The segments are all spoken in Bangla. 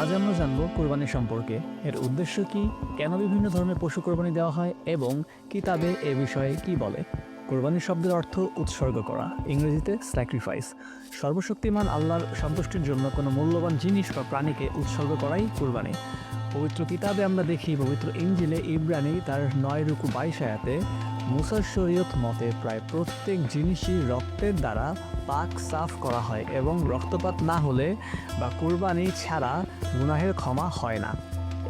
আজ আমরা জানব কোরবানি সম্পর্কে, এর উদ্দেশ্য কি, কেন বিভিন্ন ধরনের পশু কোরবানি দেওয়া হয় এবং কিতাবে এ বিষয়ে কি বলে। কোরবানি শব্দের অর্থ উৎসর্গ করা, ইংরেজিতে স্যাক্রিফাইস। সর্বশক্তিমান আল্লাহর সন্তুষ্টির জন্য কোনো মূল্যবান জিনিস বা প্রাণীকে উৎসর্গ করাই কোরবানি। পবিত্র কিতাবে আমরা দেখি, পবিত্র ইনজিলে ইব্রানী তার 9:22 আয়াতে মুসার শরীয়ত মতে প্রায় প্রত্যেক জিনিসই রক্তের দ্বারা পাক সাফ করা হয় এবং রক্তপাত না হলে বা কুরবানি ছাড়া গুনাহের ক্ষমা হয় না।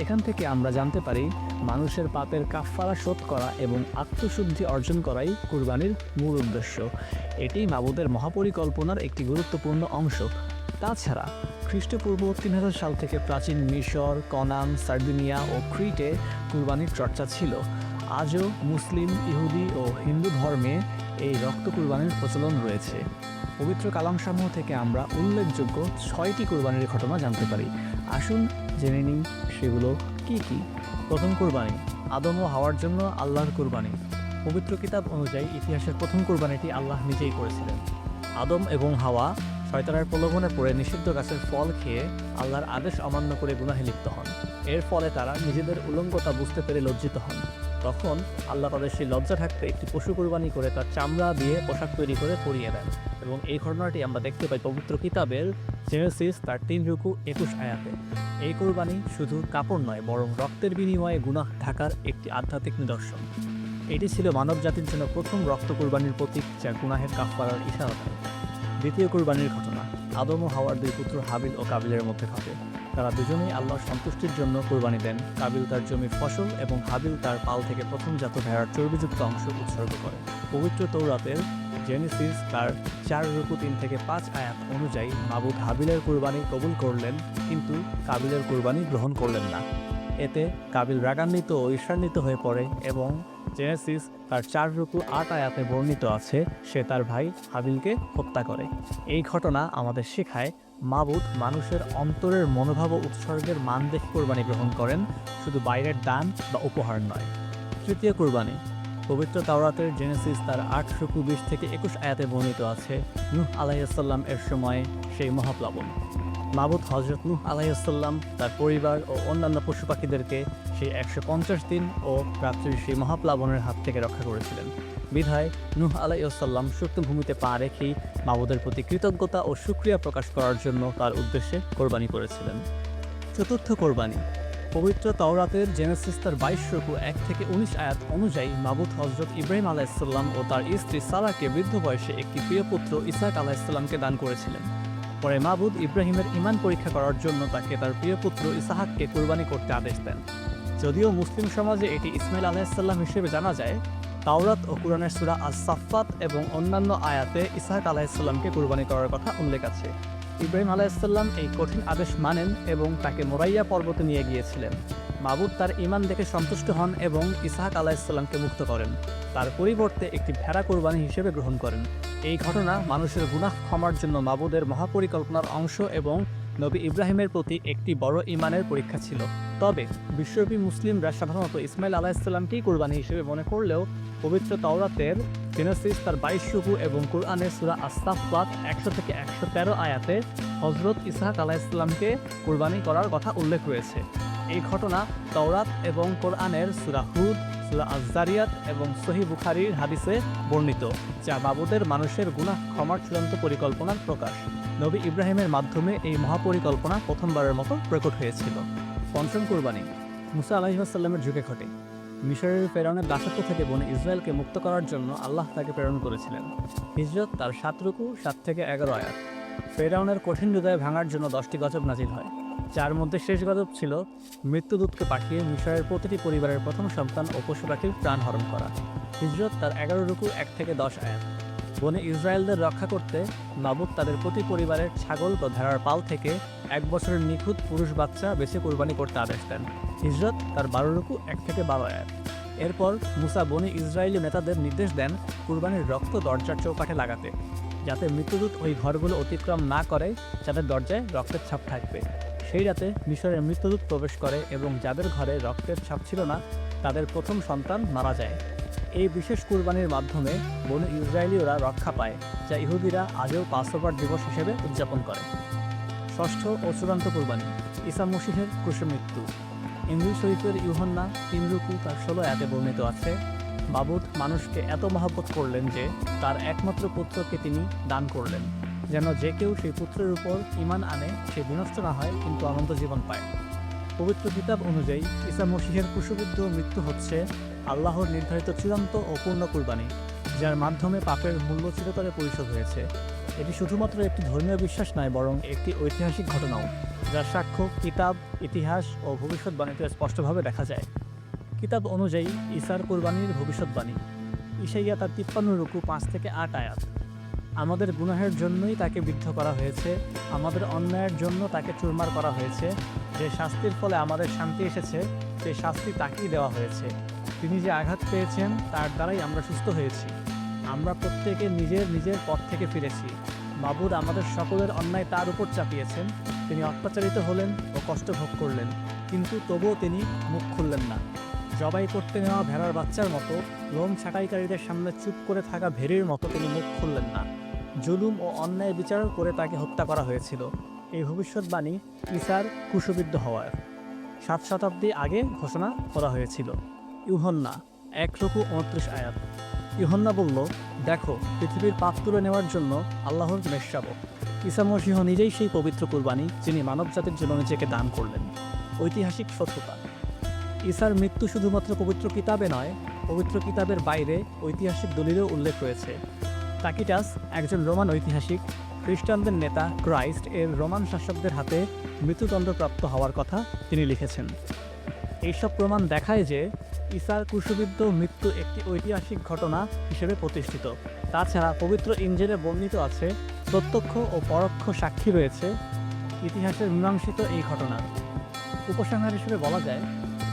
এখান থেকে আমরা জানতে পারি মানুষের পাপের কাফফারা শোধ করা এবং আত্মশুদ্ধি অর্জন করাই কুরবানির মূল উদ্দেশ্য। এটি মাবুদের মহাপরিকল্পনার একটি গুরুত্বপূর্ণ অংশ। তাছাড়া খ্রিস্টপূর্ব 3000 সাল থেকে প্রাচীন মিশর, কনান, সার্দিনিয়া ও ক্রিটে কুরবানির চর্চা ছিল। আজও মুসলিম, ইহুদি ও হিন্দু ধর্মে এই রক্ত কুরবানির প্রচলন রয়েছে। পবিত্র কালামসমূহ থেকে আমরা উল্লেখযোগ্য 6টি কুরবানির ঘটনা জানতে পারি। আসুন জেনে নিই সেগুলো কি কি। প্রথম কুরবানি, আদম ও হাওয়ার জন্য আল্লাহর কুরবানি। পবিত্র কিতাব অনুযায়ী ইতিহাসের প্রথম কুরবানিটি আল্লাহ নিজেই করেছিলেন। আদম এবং হাওয়া শয়তানের প্রলোভনে পড়ে নিষিদ্ধ গাছের ফল খেয়ে আল্লাহর আদেশ অমান্য করে গুনাহে লিপ্ত হন। এর ফলে তারা নিজেদের উলঙ্গতা বুঝতে পেরে লজ্জিত হন। তখন আল্লাহ তাদের সেই লজ্জা থাকতে একটি পশু কুরবানি করে তার চামড়া দিয়ে পোশাক তৈরি করে পরিয়ে দেন। এবং এই ঘটনাটি আমরা দেখতে পাই পবিত্র কিতাবের জেনেসিস তার 3:21 আয়াতে। এই কুরবানি শুধু কাপড় নয়, বরং রক্তের বিনিময়ে গুনাহ ঢাকার একটি আধ্যাত্মিক নিদর্শন। এটি ছিল মানব জাতির জন্য প্রথম রক্ত কুরবানির প্রতীক, যা গুনাহের কাফফারার ইশারা দেয়। দ্বিতীয় কুরবানির ঘটনা, আদম ও হাওয়ার 2 পুত্র হাবিল ও কাবিলের মধ্যে ঘটে। তারা দুজনেই আল্লাহর সন্তুষ্টির জন্য কোরবানি দেন। কাবিল তার জমির ফসল এবং হাবিল তার পাল থেকে প্রথমজাত ভেড়ার চর্বিযুক্ত অংশ উৎসর্গ করে। পবিত্র তৌরাতের জেনেসিস তার 4:3-5 আয়াত অনুযায়ী মাবুদ হাবিলের কুরবানি কবুল করলেন, কিন্তু কাবিলের কুরবানি গ্রহণ করলেন না। এতে কাবিল রাগান্বিত ও ঈর্ষান্বিত হয়ে পড়ে এবং জেনেসিস তার 4:8 আয়াতে বর্ণিত আছে, সে তার ভাই হাবিলকে হত্যা করে। এই ঘটনা আমাদের শেখায় মাবুদ মানুষের অন্তরের মনোভাব ও উৎসর্গের মান দেখে কোরবানি গ্রহণ করেন, শুধু বাইরের দান বা উপহার নয়। তৃতীয় কুরবানি, পবিত্র তাওরাতের জেনেসিস তার 8:20-21 আয়াতে বর্ণিত আছে, নূহ আলাইহিসসালাম এর সময় সেই মহাপ্লাবন। মাবুদ হযরত নূহ আলাইহিসসালাম তার পরিবার ও অন্যান্য পশু পাখিদেরকে সেই 150 দিন ও রাত্রির সেই মহাপ্লাবনের হাত থেকে রক্ষা করেছিলেন। বিধায় নূহ আলাইহিসসালাম শুকনো ভূমিতে পা রেখেই মাবুদের প্রতি কৃতজ্ঞতা ও শুকরিয়া প্রকাশ করার জন্য তার উদ্দেশ্যে কোরবানি করেছিলেন। চতুর্থ কোরবানি, পবিত্র তাওরাতের জেনেসিস তার 22:1-19 আয়াত অনুযায়ী মাবুদ হযরত ইব্রাহিম আলাইহিসসালাম ও তার স্ত্রী সারাকে বৃদ্ধ বয়সে একটি প্রিয় পুত্র ইসহাক আলাইহিসসালামকে দান করেছিলেন। পরে মাবুদ ইব্রাহিমের ঈমান পরীক্ষা করার জন্য তাকে তার প্রিয় পুত্র ইসহাককে কুরবানি করতে আদেশ দেন। যদিও মুসলিম সমাজে এটি ইসমাইল আলাইহিসসালাম হিসেবে জানা যায়, তাওরাত ও কুরআনের সূরা আস-সাফফাত এবং অন্যান্য আয়াতে ইসহাক আলাইহিসসালামকে কুরবানি করার কথা উল্লেখ আছে। ইব্রাহিম আলাইহিসসালাম এই কঠিন আদেশ মানেন এবং তাকে মোরাইয়া পর্বতে নিয়ে গিয়েছিলেন। মাবুদ তার ঈমান দেখে সন্তুষ্ট হন এবং ইসহাক আলাইহিসসালামকে মুক্ত করেন, তার পরিবর্তে একটি ভেড়া কুরবানি হিসেবে গ্রহণ করেন। এই ঘটনা মানুষের গুনাহ ক্ষমার জন্য মাবুদের মহাপরিকল্পনার অংশ এবং নবী ইব্রাহিমের প্রতি একটি বড় ঈমানের পরীক্ষা ছিল। তবে বিশ্বব্যাপী মুসলিমরা সাধারণত ইসমাইল আলাইহিসসালামকেই কুরবানি হিসেবে মনে করলেও পবিত্র তাওরাতের জেনেসিস তার 22 এবং কুরআনের সূরা আস-সাফফাত 100-113 আয়াতে হযরত ইসহাক আলাইহিসসালামকে কুরবানি করার কথা উল্লেখ রয়েছে। এই ঘটনা তাওরাত এবং কোরআনের সূরা হুদ, সূরা আজ-জারিয়াত এবং সহিহ বুখারীর হাদিসে বর্ণিত, যা মাবুদের মানুষের গুনাহ ক্ষমার চূড়ান্ত পরিকল্পনার প্রকাশ। নবী ইব্রাহিমের মাধ্যমে এই মহাপরিকল্পনা প্রথমবারের মতো প্রকট হয়েছিল। পঞ্চম কুরবানি মুসা আলাইহিসসালামের যুগে ঘটে। মিশরের ফেরাউনের দাসত্ব থেকে বনী ইসরায়েলকে মুক্ত করার জন্য আল্লাহ তাকে প্রেরণ করেছিলেন। হিজরত তার 7:7-11 আয়াত। ফেরাউনের কঠিন হৃদয় ভাঙার জন্য 10টি গজব নাজিল হয়, যার মধ্যে শেষ গজব ছিল মৃত্যুদূতকে পাঠিয়ে মিশরের প্রতিটি পরিবারের প্রথম সন্তান ও পশু পাখির প্রাণ হরণ করা। হিজরত তার 11:1-10 আয়াত। বনে ইসরায়েলদের রক্ষা করতে মাবুদ তাদের প্রতি পরিবারের ছাগল বা ভেড়ার পাল থেকে 1 বছরের নিখুঁত পুরুষ বাচ্চা বেছে কুরবানি করতে আদেশ দেন। হিজরত তার 12:1-12 আয়াত। এরপর মুসা বনে ইসরায়েলি নেতাদের নির্দেশ দেন কুরবানির রক্ত দরজার চৌকাঠে লাগাতে, যাতে মৃত্যুদূত ওই ঘরগুলো অতিক্রম না করে, যাদের দরজায় রক্তের ছাপ থাকবে। সেই রাতে মিশরের মৃত্যুদূত প্রবেশ করে এবং যাদের ঘরে রক্তের ছাপ ছিল না তাদের প্রথম সন্তান মারা যায়। এই বিশেষ কুরবানির মাধ্যমে বনী ইসরায়েলীয়রা রক্ষা পায়, যা ইহুদিরা আজও পাসওভার দিবস হিসেবে উদযাপন করে। ষষ্ঠ ও চূড়ান্ত কুরবানি, ঈসা মসীহের ক্রুশমৃত্যু। ইনজিল শরীফের ইউহান্না 3 রুকু তার 16 আয়াতে বর্ণিত আছে, মাবুদ মানুষকে এত মহব্বত করলেন যে তার একমাত্র পুত্রকে তিনি দান করলেন, যেন যে কেউ সেই পুত্রের উপর ঈমান আনে সে বিনষ্ট না হয় কিন্তু অনন্ত জীবন পায়। পবিত্র কিতাব অনুযায়ী ঈসা মসীহের ক্রুশবিদ্ধ মৃত্যু হচ্ছে আল্লাহর নির্ধারিত চূড়ান্ত ও পূর্ণ কুরবানি, যার মাধ্যমে পাপের মূল্য চিরতরে পরিশোধ হয়েছে। এটি শুধুমাত্র একটি ধর্মীয় বিশ্বাস নয়, বরং একটি ঐতিহাসিক ঘটনাও, যার সাক্ষ্য কিতাব, ইতিহাস ও ভবিষ্যৎবাণীতে স্পষ্টভাবে দেখা যায়। কিতাব অনুযায়ী ঈসার কুরবানির ভবিষ্যৎবাণী। ঈশাইয়া তার 53 রুকু 5 থেকে 8 আয়াত। আমাদের গুনাহের জন্যই তাকে বিদ্ধ করা হয়েছে, আমাদের অন্যায়ের জন্য তাকে চুরমার করা হয়েছে। যে শাস্তির ফলে আমাদের শান্তি এসেছে, সেই শাস্তি তাকেই দেওয়া হয়েছে। তিনি যে আঘাত পেয়েছেন তার দ্বারাই আমরা সুস্থ হয়েছি। আমরা প্রত্যেকে নিজের নিজের পথ থেকে ফিরেছি। মাবুদ আমাদের সকলের অন্যায় তার উপর চাপিয়েছেন। তিনি অত্যাচারিত হলেন ও কষ্ট ভোগ করলেন, কিন্তু তবুও তিনি মুখ খুললেন না। জবাই করতে নেওয়া ভেড়ার বাচ্চার মতো, লোম ছাঁটাইকারীদের সামনে চুপ করে থাকা ভেড়ির মতো তিনি মুখ খুললেন না। জুলুম ও অন্যায় বিচার করে তাকে হত্যা করা হয়েছিল। এই ভবিষ্যৎবাণী ঈসার ক্রুশবিদ্ধ হওয়ার 7 শতাব্দী আগে ঘোষণা করা হয়েছিল। ইউহান্না 1 রুকু 29 আয়াত। ইউহান্না বলল, দেখো, পৃথিবীর পাপ তুলে নেওয়ার জন্য আল্লাহর মেষশাবক ঈসা মসীহ নিজেই সেই পবিত্র কুরবানি, যিনি মানবজাতির জন্য নিজেকে দান করলেন। ঐতিহাসিক সত্যতা। ঈসার মৃত্যু শুধুমাত্র পবিত্র কিতাবে নয়, পবিত্র কিতাবের বাইরে ঐতিহাসিক দলিলেও উল্লেখ রয়েছে। তাকিটাস, একজন রোমান ঐতিহাসিক, খ্রিস্টানদের নেতা ক্রাইস্ট এর রোমান শাসকদের হাতে মৃত্যুদণ্ডপ্রাপ্ত হওয়ার কথা তিনি লিখেছেন। এইসব প্রমাণ দেখায় যে ঈসার ক্রুশবিদ্ধ মৃত্যু একটি ঐতিহাসিক ঘটনা হিসেবে প্রতিষ্ঠিত। তাছাড়া পবিত্র ইনজিলে বর্ণিত আছে, প্রত্যক্ষ ও পরোক্ষ সাক্ষী রয়েছে ইতিহাসের মীমাংসিত এই ঘটনার। উপসংহার হিসেবে বলা যায়,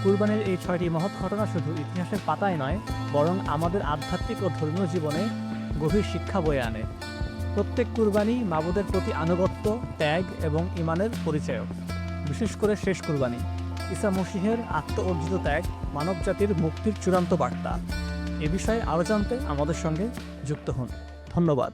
কুরবানির এই 6টি মহৎ ঘটনা শুধু ইতিহাসের পাতায় নয়, বরং আমাদের আধ্যাত্মিক ও ধর্মীয় জীবনে গভীর শিক্ষা বয়ে আনে। প্রত্যেক কুরবানি মাবুদের প্রতি আনুগত্য, ত্যাগ এবং ঈমানের পরিচায়ক। বিশেষ করে শেষ কুরবানি, ঈসা মসীহের আত্ম অর্জিত ত্যাগ মানবজাতির মুক্তির চূড়ান্ত বার্তা। এ বিষয়ে আরও জানতে আমাদের সঙ্গে যুক্ত হন। ধন্যবাদ।